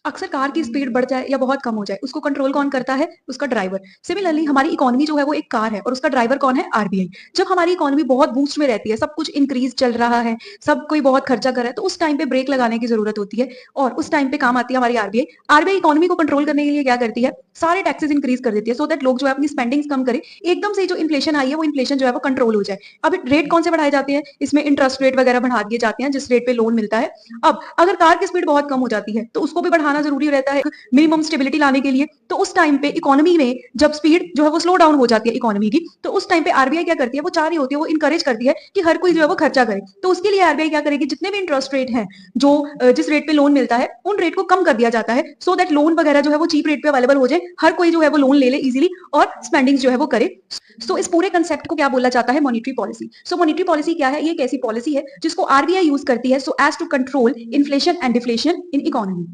अक्सर कार की स्पीड बढ़ जाए या बहुत कम हो जाए, उसको कंट्रोल कौन करता है? उसका ड्राइवर। सिमिलरली हमारी इकोनॉमी जो है वो एक कार है और उसका ड्राइवर कौन है? आरबीआई। जब हमारी इकोनॉमी बहुत बूस्ट में रहती है, सब कुछ इंक्रीज चल रहा है, सब कोई बहुत खर्चा कर रहा है, तो उस टाइम पे ब्रेक लगाने की जरूरत होती है और उस टाइम पे काम आती है हमारी आरबीआई। आरबीआई इकोनॉमी को कंट्रोल करने के लिए क्या करती है? सारे टैक्सेस इंक्रीज कर देती है सो दैट लोग जो है अपनी स्पेंडिंग्स कम करें, एकदम से जो इन्फ्लेशन आई है वो इन्फ्लेशन जो है वो कंट्रोल हो जाए। अब रेट कौन से बढ़ाए जाते हैं? इसमें इंटरेस्ट रेट वगैरह बढ़ा दिए जाते हैं जिस रेट पे लोन मिलता है। अब अगर कार की स्पीड बहुत कम हो जाती है तो उसको भी बढ़ाना जरूरी रहता है मिनिमम स्टेबिलिटी लाने के लिए। तो उस टाइम पे इकोनॉमी में जब स्पीड जो है वो स्लो डाउन हो जाती है इकोनॉमी की, तो उस टाइम पे आरबीआई क्या करती है? वो चाह रही होती है, वो इनकरेज करती है कि हर कोई जो है वो खर्चा करे। तो उसके लिए आरबीआई क्या करेगी? जितने भी इंटरेस्ट रेट है, जो जिस रेट पे लोन मिलता है, उन रेट को कम कर दिया जाता है सो दैट लोन वगैरह जो है वो चीप रेट पे अवेलेबल हो जाए, हर कोई जो है वो लोन ले ले इजीली और स्पेंडिंग जो है वो करे। सो इस पूरे कंसेप्ट को क्या बोला जाता है? Monetary policy. So monetary policy क्या है? ये एक ऐसी पॉलिसी है जिसको आरबीआई यूज करती है so as to control inflation and deflation in economy.